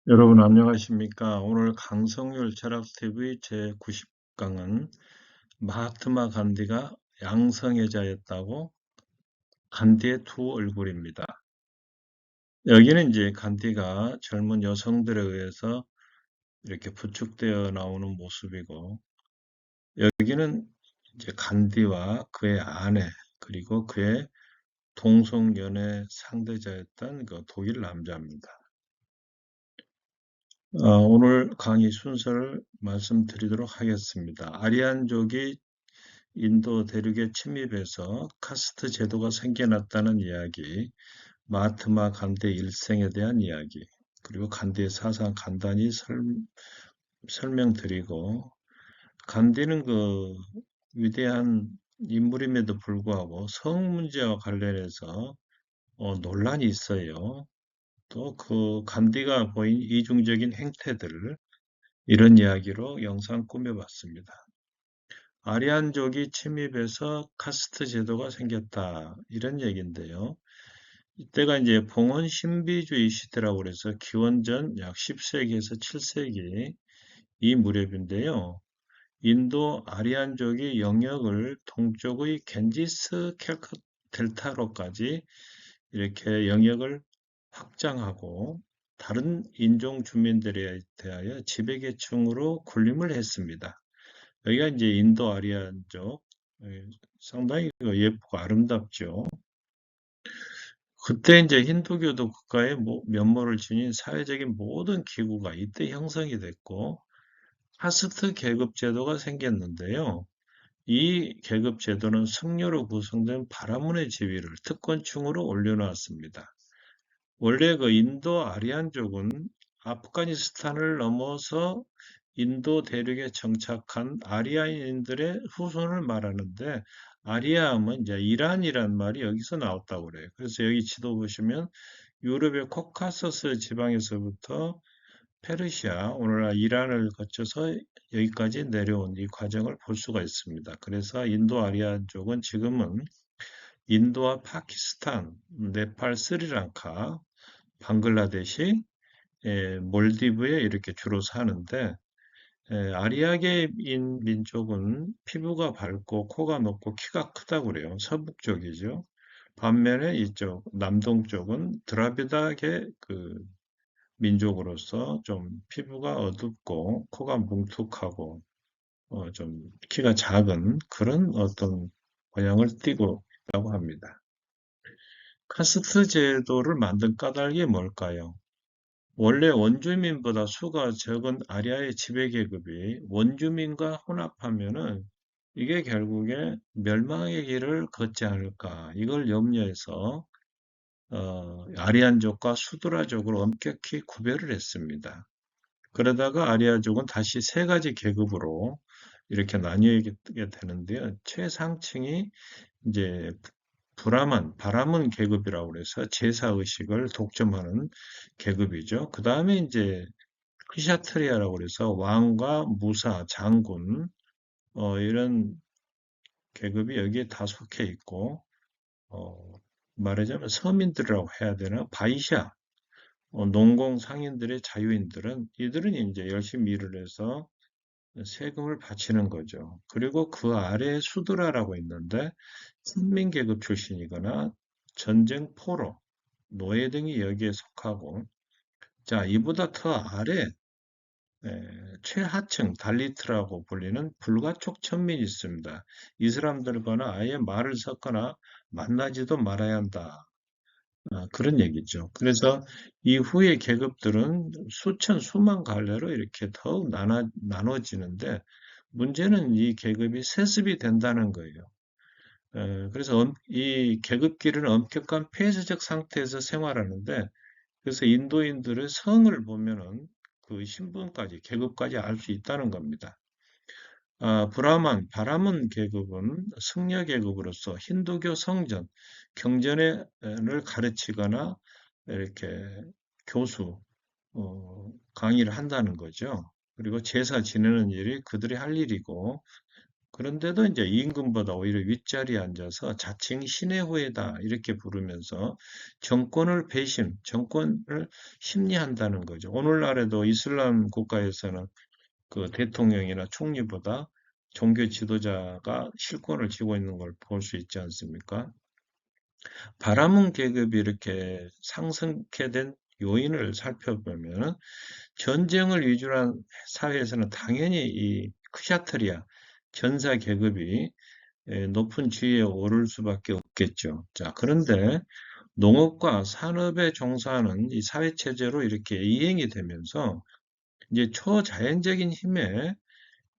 여러분 안녕하십니까? 오늘 강성률 철학TV 제90강은 마하트마 간디가 양성애자였다고 간디의 두 얼굴입니다. 여기는 이제 간디가 젊은 여성들에 의해서 이렇게 부축되어 나오는 모습이고, 여기는 이제 간디와 그의 아내 그리고 그의 동성연애 상대자였던 그 독일 남자입니다. 오늘 강의 순서를 말씀드리도록 하겠습니다. 아리안족이 인도 대륙에 침입해서 카스트 제도가 생겨났다는 이야기, 마하트마 간디 일생에 대한 이야기, 그리고 간디의 사상 간단히 설명드리고, 간디는 그 위대한 인물임에도 불구하고 성 문제와 관련해서 논란이 있어요. 또 그 간디가 보인 이중적인 행태들을 이런 이야기로 영상 꾸며봤습니다. 아리안족이 침입해서 카스트 제도가 생겼다. 이런 얘기인데요. 이때가 이제 봉헌 신비주의 시대라고 그래서 기원전 약 10세기에서 7세기 이 무렵인데요. 인도 아리안족이 영역을 동쪽의 겐지스 캘커 델타로까지 이렇게 영역을 확장하고 다른 인종 주민들에 대하여 지배계층으로 군림을 했습니다. 여기가 이제 인도 아리안족, 상당히 예쁘고 아름답죠. 그때 이제 힌두교도 국가의 면모를 지닌 사회적인 모든 기구가 이때 형성이 됐고, 카스트 계급 제도가 생겼는데요. 이 계급 제도는 승려로 구성된 바라문의 지위를 특권층으로 올려놓았습니다. 원래 그 인도 아리안족은 아프가니스탄을 넘어서 인도 대륙에 정착한 아리아인들의 후손을 말하는데, 아리아음은 이제 이란이란 말이 여기서 나왔다고 그래요. 그래서 여기 지도 보시면 유럽의 코카서스 지방에서부터 페르시아, 오늘날 이란을 거쳐서 여기까지 내려온 이 과정을 볼 수가 있습니다. 그래서 인도 아리아족은 지금은 인도와 파키스탄, 네팔, 스리랑카, 방글라데시, 몰디브에 이렇게 주로 사는데, 아리아계인 민족은 피부가 밝고 코가 높고 키가 크다고 그래요. 서북쪽이죠. 반면에 이쪽 남동쪽은 드라비다계 그 민족으로서 좀 피부가 어둡고 코가 뭉툭하고 좀 키가 작은 그런 어떤 모양을 띠고 있다고 합니다. 카스트 제도를 만든 까닭이 뭘까요? 원래 원주민보다 수가 적은 아리아의 지배계급이 원주민과 혼합하면은 이게 결국에 멸망의 길을 걷지 않을까. 이걸 염려해서 아리안족과 수드라족을 엄격히 구별을 했습니다. 그러다가 아리아족은 다시 세 가지 계급으로 이렇게 나뉘게 되는데요. 최상층이 이제 바라문 계급이라고 그래서 제사의식을 독점하는 계급이죠. 그 다음에 이제 크샤트리아라고 그래서 왕과 무사, 장군, 이런 계급이 여기에 다 속해 있고, 어, 말하자면 서민들이라고 해야 되나? 바이샤, 농공 상인들의 자유인들은 이들은 이제 열심히 일을 해서 세금을 바치는 거죠. 그리고 그 아래에 수드라라고 있는데 선민계급 출신이거나 전쟁 포로, 노예 등이 여기에 속하고, 자, 이보다 더 아래 최하층 달리트라고 불리는 불가촉 천민이 있습니다. 이 사람들과는 아예 말을 섞거나 만나지도 말아야 한다. 그런 얘기죠. 그래서 이후의 계급들은 수만 갈래로 이렇게 더욱 나눠지는데, 문제는 이 계급이 세습이 된다는 거예요. 그래서 이 계급끼리는 엄격한 폐쇄적 상태에서 생활하는데, 그래서 인도인들의 성을 보면은 그 신분까지, 계급까지 알 수 있다는 겁니다. 바라문 계급은 승려 계급으로서 힌두교 성전, 경전을 가르치거나 이렇게 교수, 강의를 한다는 거죠. 그리고 제사 지내는 일이 그들이 할 일이고, 그런데도 이제 임금보다 오히려 윗자리에 앉아서 자칭 신의 후예다 이렇게 부르면서 정권을 심리한다는 거죠. 오늘날에도 이슬람 국가에서는 그 대통령이나 총리보다 종교 지도자가 실권을 쥐고 있는 걸 볼 수 있지 않습니까? 바라문 계급이 이렇게 상승케 된 요인을 살펴보면 전쟁을 위주로 한 사회에서는 당연히 이 크샤트리아 전사 계급이 높은 지위에 오를 수밖에 없겠죠. 자, 그런데 농업과 산업에 종사하는 이 사회체제로 이렇게 이행이 되면서 이제 초자연적인 힘에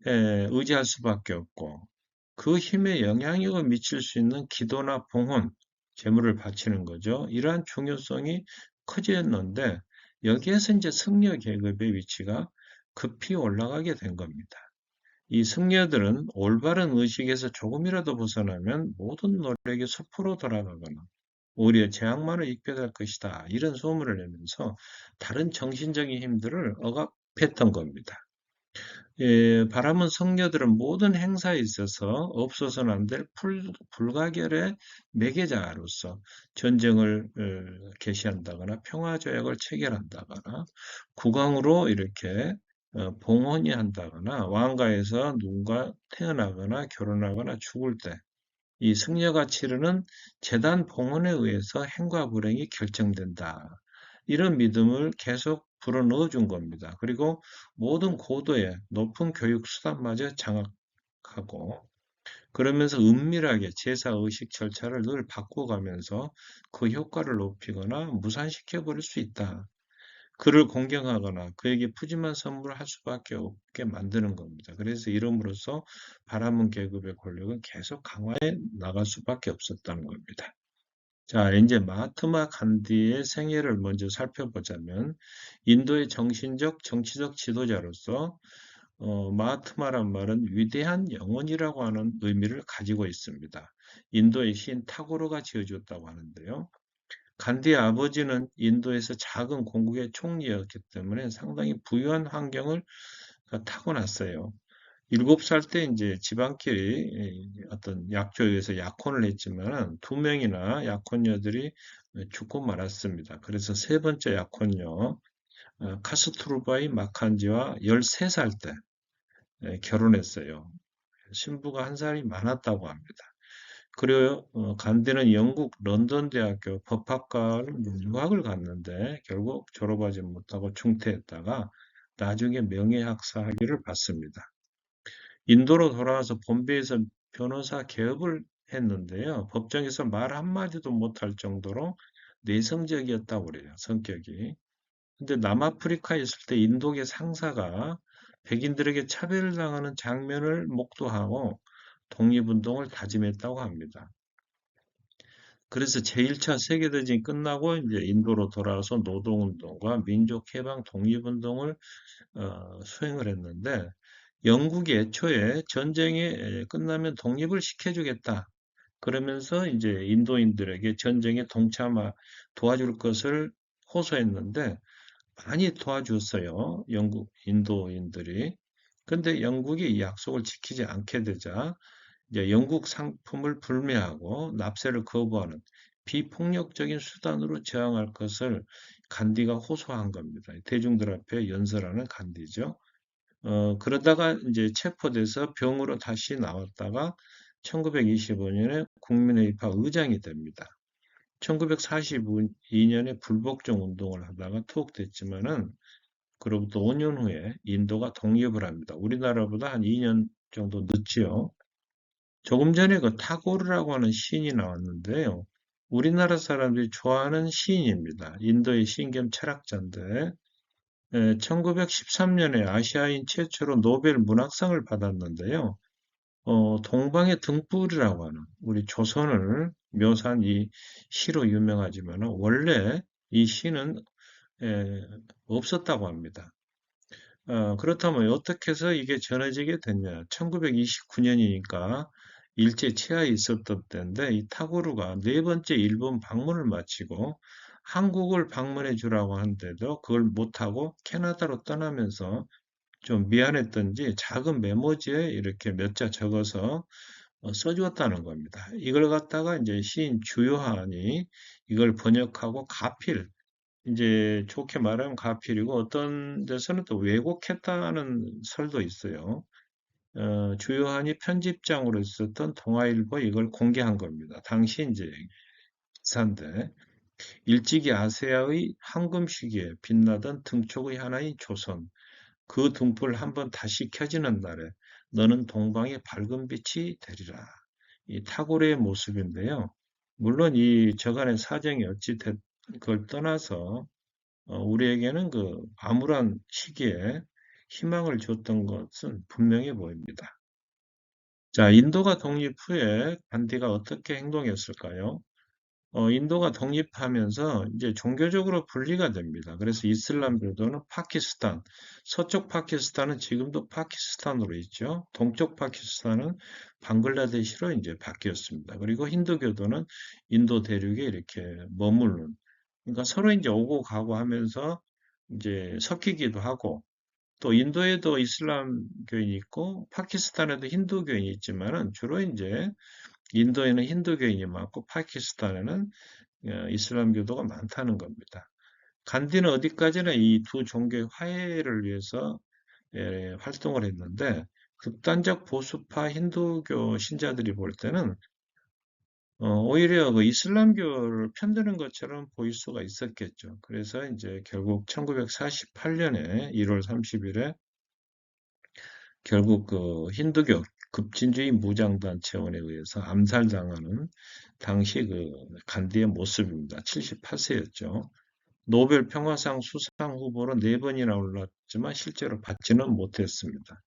의지할 수밖에 없고 그 힘에 영향력을 미칠 수 있는 기도나 봉헌, 제물을 바치는 거죠. 이러한 중요성이 커졌는데 여기에서 이제 승려 계급의 위치가 급히 올라가게 된 겁니다. 이 승려들은 올바른 의식에서 조금이라도 벗어나면 모든 노력이 숲으로 돌아가거나 오히려 재앙만을 입게 될 것이다. 이런 소문을 내면서 다른 정신적인 힘들을 억압했던 겁니다. 예, 바람은 성녀들은 모든 행사에 있어서 없어서는 안 될 불가결의 매개자로서 전쟁을 개시한다거나 평화조약을 체결한다거나 국왕으로 이렇게 봉헌이 한다거나 왕가에서 누군가 태어나거나 결혼하거나 죽을 때 이 승려가 치르는 재단 봉헌에 의해서 행과 불행이 결정된다. 이런 믿음을 계속 불어넣어 준 겁니다. 그리고 모든 고도의 높은 교육 수단마저 장악하고 그러면서 은밀하게 제사 의식 절차를 늘 바꿔가면서 그 효과를 높이거나 무산시켜 버릴 수 있다. 그를 공경하거나 그에게 푸짐한 선물을 할 수밖에 없게 만드는 겁니다. 그래서 이름으로써 바라문 계급의 권력은 계속 강화해 나갈 수밖에 없었다는 겁니다. 자, 이제 마하트마 간디의 생애를 먼저 살펴보자면 인도의 정신적, 정치적 지도자로서 마하트마란 말은 위대한 영혼이라고 하는 의미를 가지고 있습니다. 인도의 시인 타고르가 지어주었다고 하는데요. 간디의 아버지는 인도에서 작은 공국의 총리였기 때문에 상당히 부유한 환경을 타고났어요. 7살 때 이제 지방끼리 어떤 약조에 의해서 약혼을 했지만 두 명이나 약혼녀들이 죽고 말았습니다. 그래서 세 번째 약혼녀 카스투르바이 마칸지와 13살 때 결혼했어요. 신부가 한 살이 많았다고 합니다. 그리고 간디는 영국 런던 대학교 법학과를 유학을 갔는데 결국 졸업하지 못하고 중퇴했다가 나중에 명예학사 학위를 받습니다. 인도로 돌아와서 본베에서 변호사 개업을 했는데요. 법정에서 말 한마디도 못할 정도로 내성적이었다고 그래요, 성격이. 근데 남아프리카에 있을 때 인도계 상사가 백인들에게 차별을 당하는 장면을 목도하고 독립운동을 다짐했다고 합니다. 그래서 제1차 세계대전이 끝나고 이제 인도로 돌아와서 노동운동과 민족해방 독립운동을 수행을 했는데 영국이 애초에 전쟁이 끝나면 독립을 시켜주겠다. 그러면서 이제 인도인들에게 전쟁에 도와줄 것을 호소했는데 많이 도와줬어요. 인도인들이. 근데 영국이 이 약속을 지키지 않게 되자 이제 영국 상품을 불매하고 납세를 거부하는 비폭력적인 수단으로 저항할 것을 간디가 호소한 겁니다. 대중들 앞에 연설하는 간디죠. 그러다가 이제 체포돼서 병으로 다시 나왔다가 1925년에 국민의힘 의장이 됩니다. 1942년에 불복종 운동을 하다가 투옥됐지만은 그로부터 5년 후에 인도가 독립을 합니다. 우리나라보다 한 2년 정도 늦지요. 조금 전에 그 타고르라고 하는 시인이 나왔는데요. 우리나라 사람들이 좋아하는 시인입니다. 인도의 시인 겸 철학자인데 1913년에 아시아인 최초로 노벨 문학상을 받았는데요. 동방의 등불이라고 하는 우리 조선을 묘사한 이 시로 유명하지만 원래 이 시는 없었다고 합니다. 그렇다면 어떻게 해서 이게 전해지게 됐냐? 1929년이니까 일제 치하에 있었던 때인데 이 타고르가 네 번째 일본 방문을 마치고 한국을 방문해 주라고 하는데도 그걸 못하고 캐나다로 떠나면서 좀 미안했던지 작은 메모지에 이렇게 몇 자 적어서 써주었다는 겁니다. 이걸 갖다가 이제 시인 주요한이 이걸 번역하고 가필, 이제 좋게 말하면 가필이고 어떤 데서는 또 왜곡했다는 설도 있어요. 주요한이 편집장으로 있었던 동아일보 이걸 공개한 겁니다. 당시 이제 기사인데 일찍이 아세아의 황금 시기에 빛나던 등촉의 하나인 조선 그 등불 한번 다시 켜지는 날에 너는 동방의 밝은 빛이 되리라. 이 타고르의 모습인데요. 물론 이 저간의 사정이 어찌 됐 그걸 떠나서 우리에게는 그 암울한 시기에 희망을 줬던 것은 분명해 보입니다. 자, 인도가 독립 후에 간디가 어떻게 행동했을까요? 인도가 독립하면서 이제 종교적으로 분리가 됩니다. 그래서 이슬람교도는 파키스탄, 서쪽 파키스탄은 지금도 파키스탄으로 있죠. 동쪽 파키스탄은 방글라데시로 이제 바뀌었습니다. 그리고 힌두교도는 인도 대륙에 이렇게 머무르는, 그러니까 서로 이제 오고 가고 하면서 이제 섞이기도 하고, 또 인도에도 이슬람교인이 있고 파키스탄에도 힌두교인이 있지만은 주로 이제 인도에는 힌두교인이 많고 파키스탄에는 이슬람교도가 많다는 겁니다. 간디는 어디까지나 이 두 종교의 화해를 위해서 활동을 했는데 극단적 보수파 힌두교 신자들이 볼 때는 오히려 그 이슬람교를 편드는 것처럼 보일 수가 있었겠죠. 그래서 이제 결국 1948년에 1월 30일에 결국 그 힌두교 급진주의 무장단체원에 의해서 암살당하는 당시 그 간디의 모습입니다. 78세였죠. 노벨 평화상 수상 후보로 4번이나 올랐지만 실제로 받지는 못했습니다.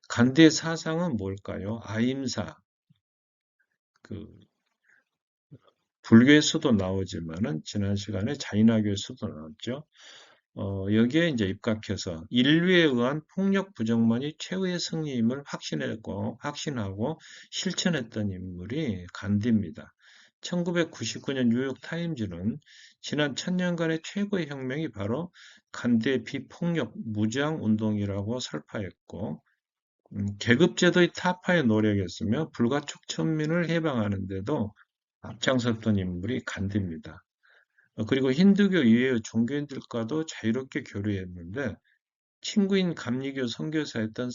간디의 사상은 뭘까요? 아임사, 그 불교에서도 나오지만은 지난 시간에 자인화교에서도 나왔죠. 여기에 이제 입각해서 인류에 의한 폭력 부정만이 최후의 승리임을 확신하고 실천했던 인물이 간디입니다. 1999년 뉴욕 타임즈는 지난 1000년간의 최고의 혁명이 바로 간디의 비폭력 무장 운동이라고 설파했고, 계급제도의 타파에 노력했으며 불가촉 천민을 해방하는 데도 앞장섰던 인물이 간디입니다. 그리고 힌두교 이외의 종교인들과도 자유롭게 교류했는데 친구인 감리교 선교사였던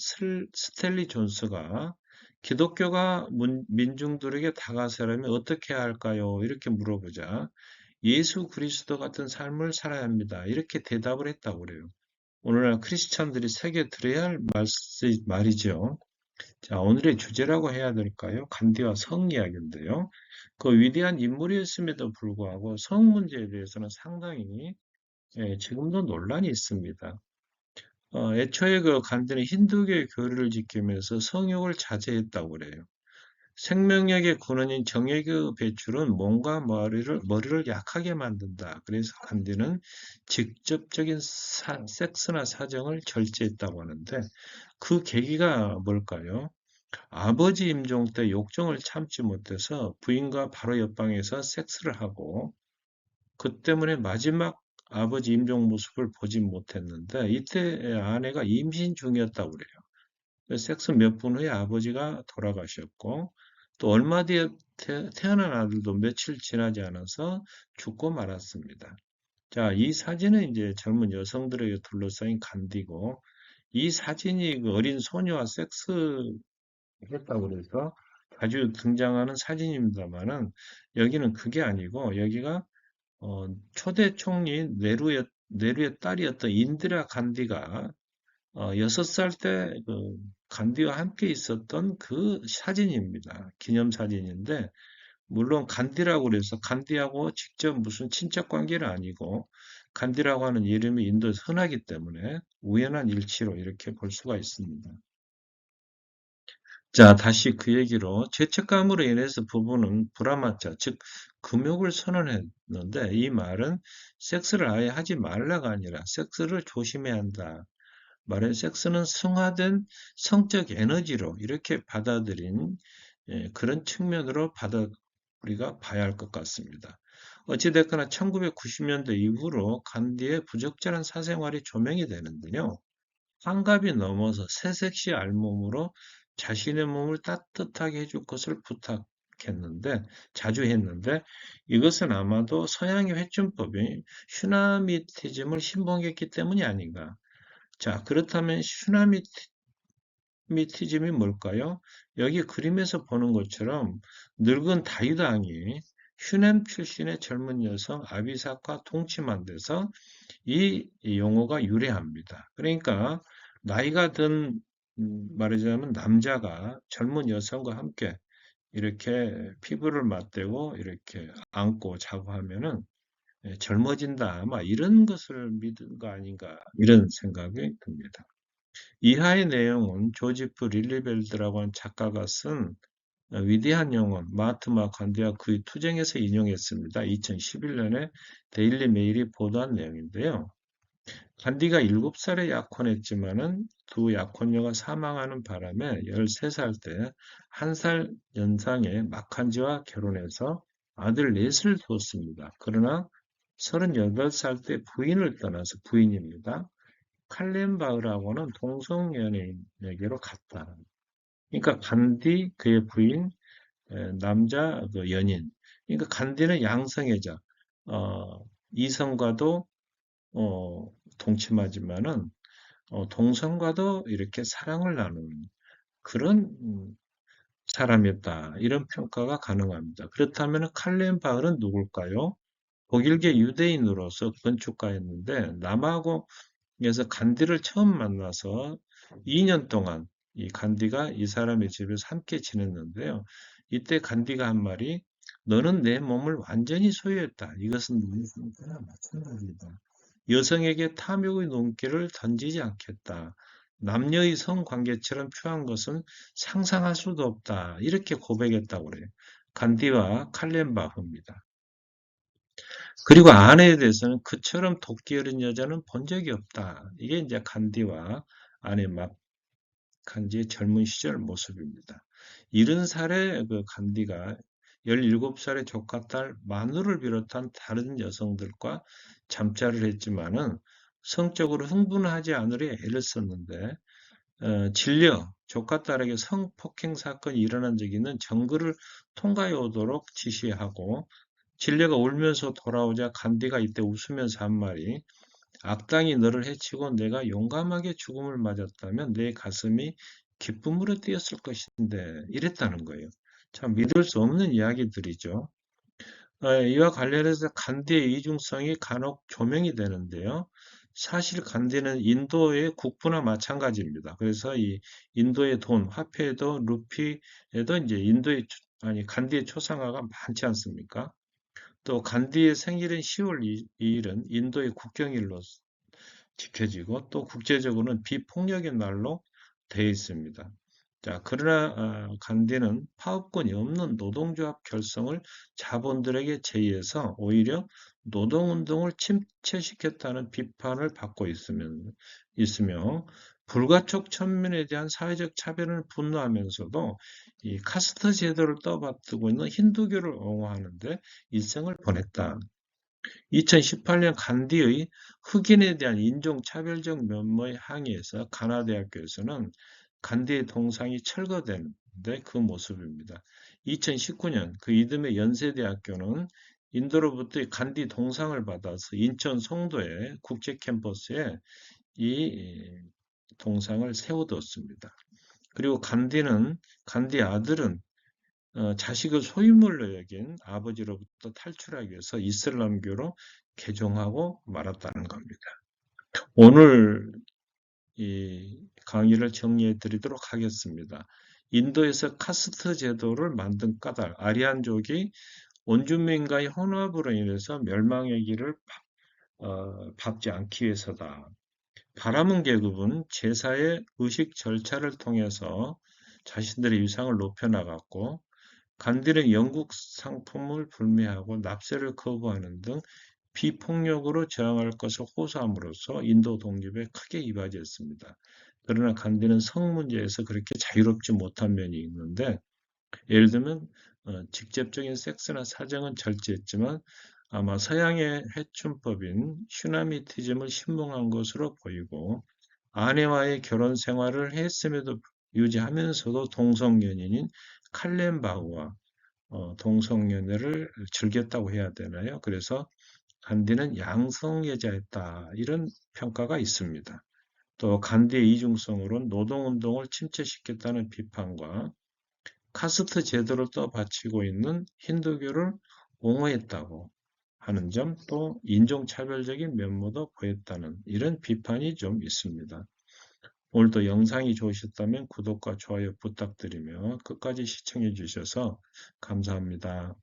스텔리 존스가 기독교가 민중들에게 다가서려면 어떻게 해야 할까요? 이렇게 물어보자 예수 그리스도 같은 삶을 살아야 합니다. 이렇게 대답을 했다고 그래요. 오늘날 크리스찬들이 새겨 들어야 할 말이죠. 자, 오늘의 주제라고 해야 될까요? 간디와 성 이야기인데요. 그 위대한 인물이었음에도 불구하고 성 문제에 대해서는 상당히 지금도 논란이 있습니다. 애초에 그 간디는 힌두교의 교리를 지키면서 성욕을 자제했다고 그래요. 생명력의 근원인 정액의 배출은 몸과 머리를 약하게 만든다. 그래서 간디는 직접적인 섹스나 사정을 절제했다고 하는데 그 계기가 뭘까요? 아버지 임종 때 욕정을 참지 못해서 부인과 바로 옆방에서 섹스를 하고 그 때문에 마지막 아버지 임종 모습을 보지 못했는데 이때 아내가 임신 중이었다고 그래요. 섹스 몇 분 후에 아버지가 돌아가셨고 또 얼마 뒤에 태어난 아들도 며칠 지나지 않아서 죽고 말았습니다. 자, 이 사진은 이제 젊은 여성들에게 둘러싸인 간디고 이 사진이 그 어린 소녀와 섹스 했다고 그래서 자주 등장하는 사진입니다만은 여기는 그게 아니고 여기가 초대 총리 네루의 딸이었던 인디라 간디가 6살 때 그 간디와 함께 있었던 그 사진입니다. 기념 사진인데 물론 간디라고 그래서 간디하고 직접 무슨 친척 관계는 아니고 간디라고 하는 이름이 인도에서 흔하기 때문에 우연한 일치로 이렇게 볼 수가 있습니다. 자, 다시 그 얘기로 죄책감으로 인해서 부부는 불화마차, 즉 금욕을 선언했는데 이 말은 섹스를 아예 하지 말라가 아니라 섹스를 조심해야 한다. 말은 섹스는 승화된 성적 에너지로 이렇게 받아들인 그런 측면으로 우리가 봐야 할 것 같습니다. 어찌됐거나 1990년대 이후로 간디의 부적절한 사생활이 조명이 되는데요. 환갑이 넘어서 새색시 알몸으로 자신의 몸을 따뜻하게 해줄 것을 부탁했는데, 자주 했는데, 이것은 아마도 서양의 회춘법인 슈나미티즘을 신봉했기 때문이 아닌가. 자, 그렇다면 슈나미티즘이 뭘까요? 여기 그림에서 보는 것처럼 늙은 다윗 왕이 슈넴 출신의 젊은 여성 아비삭과 통치만 돼서 이 용어가 유래합니다. 그러니까 나이가 든 말하자면 남자가 젊은 여성과 함께 이렇게 피부를 맞대고 이렇게 안고 자고 하면은 젊어진다. 아마 이런 것을 믿은 거 아닌가 이런 생각이 듭니다. 이하의 내용은 조지프 릴리벨드라고 하는 작가가 쓴 위대한 영혼 마하트마 간디와 그의 투쟁에서 인용했습니다. 2011년에 데일리 메일이 보도한 내용인데요. 간디가 7살에 약혼했지만은 두 약혼녀가 사망하는 바람에 13살 때 1살 연상의 마칸지와 결혼해서 아들 넷을 두었습니다. 그러나 38살 때 부인을 떠나서 부인입니다. 칼렌바흐라고는 동성연예인에게로 갔다. 그러니까 간디 그의 부인 남자 그 연인. 그러니까 간디는 양성애자. 이성과도 동침하지만은 동성과도 이렇게 사랑을 나누는 그런 사람이었다. 이런 평가가 가능합니다. 그렇다면 칼렌 바흐는 누굴까요? 독일계 유대인으로서 건축가였는데 남아공에서 간디를 처음 만나서 2년 동안 이 간디가 이 사람의 집에서 함께 지냈는데요. 이때 간디가 한 말이 너는 내 몸을 완전히 소유했다. 이것은 너의 상태나 마찬가지다. 여성에게 탐욕의 눈길을 던지지 않겠다. 남녀의 성관계처럼 표한 것은 상상할 수도 없다. 이렇게 고백했다고 그래요. 간디와 칼렌바흐입니다. 그리고 아내에 대해서는 그처럼 도끼 어린 여자는 본 적이 없다. 이게 이제 간디와 아내 간디의 젊은 시절 모습입니다. 70살의 그 간디가 17살의 조카 딸 마누를 비롯한 다른 여성들과 잠자를 했지만은 성적으로 흥분하지 않으려 애를 썼는데 진려 조카 딸에게 성폭행 사건이 일어난 적이 있는 정글을 통과해 오도록 지시하고 진려가 울면서 돌아오자 간디가 이때 웃으면서 한 말이 악당이 너를 해치고 내가 용감하게 죽음을 맞았다면 내 가슴이 기쁨으로 뛰었을 것인데 이랬다는 거예요. 참 믿을 수 없는 이야기들이죠. 이와 관련해서 간디의 이중성이 간혹 조명이 되는데요. 사실 간디는 인도의 국부나 마찬가지입니다. 그래서 이 인도의 돈, 화폐에도 루피에도 이제 아니 간디의 초상화가 많지 않습니까? 또 간디의 생일인 10월 2일은 인도의 국경일로 지켜지고 또 국제적으로는 비폭력의 날로 되어 있습니다. 자, 그러나 간디는 파업권이 없는 노동조합 결성을 자본들에게 제의해서 오히려 노동운동을 침체시켰다는 비판을 받고 있으며 불가촉 천민에 대한 사회적 차별을 분노하면서도 이 카스트 제도를 떠받들고 있는 힌두교를 옹호하는데 일생을 보냈다. 2018년 간디의 흑인에 대한 인종차별적 면모의 항의에서 가나대학교에서는 간디의 동상이 철거되는데 그 모습입니다. 2019년 그 이듬해 연세대학교는 인도로부터 간디 동상을 받아서 인천 송도의 국제 캠퍼스에 이 동상을 세워두었습니다. 그리고 간디 아들은 자식을 소유물로 여긴 아버지로부터 탈출하기 위해서 이슬람교로 개종하고 말았다는 겁니다. 오늘 이 강의를 정리해 드리도록 하겠습니다. 인도에서 카스트 제도를 만든 까닭, 아리안족이 원주민과의 혼합으로 인해서 멸망의 길을 밟지 않기 위해서다. 바라문 계급은 제사의 의식 절차를 통해서 자신들의 위상을 높여나갔고 간디는 영국 상품을 불매하고 납세를 거부하는 등 비폭력으로 저항할 것을 호소함으로써 인도 독립에 크게 이바지했습니다. 그러나 간디는 성 문제에서 그렇게 자유롭지 못한 면이 있는데 예를 들면 직접적인 섹스나 사정은 절제했지만 아마 서양의 해춘법인 슈나미티즘을 신봉한 것으로 보이고 아내와의 결혼 생활을 했음에도 유지하면서도 동성연인인 칼렌바우와 동성연애를 즐겼다고 해야 되나요? 그래서 간디는 양성애자였다. 이런 평가가 있습니다. 또 간디의 이중성으로는 노동운동을 침체시켰다는 비판과 카스트 제도를 떠받치고 있는 힌두교를 옹호했다고 하는 점, 또 인종차별적인 면모도 보였다는 이런 비판이 좀 있습니다. 오늘도 영상이 좋으셨다면 구독과 좋아요 부탁드리며 끝까지 시청해 주셔서 감사합니다.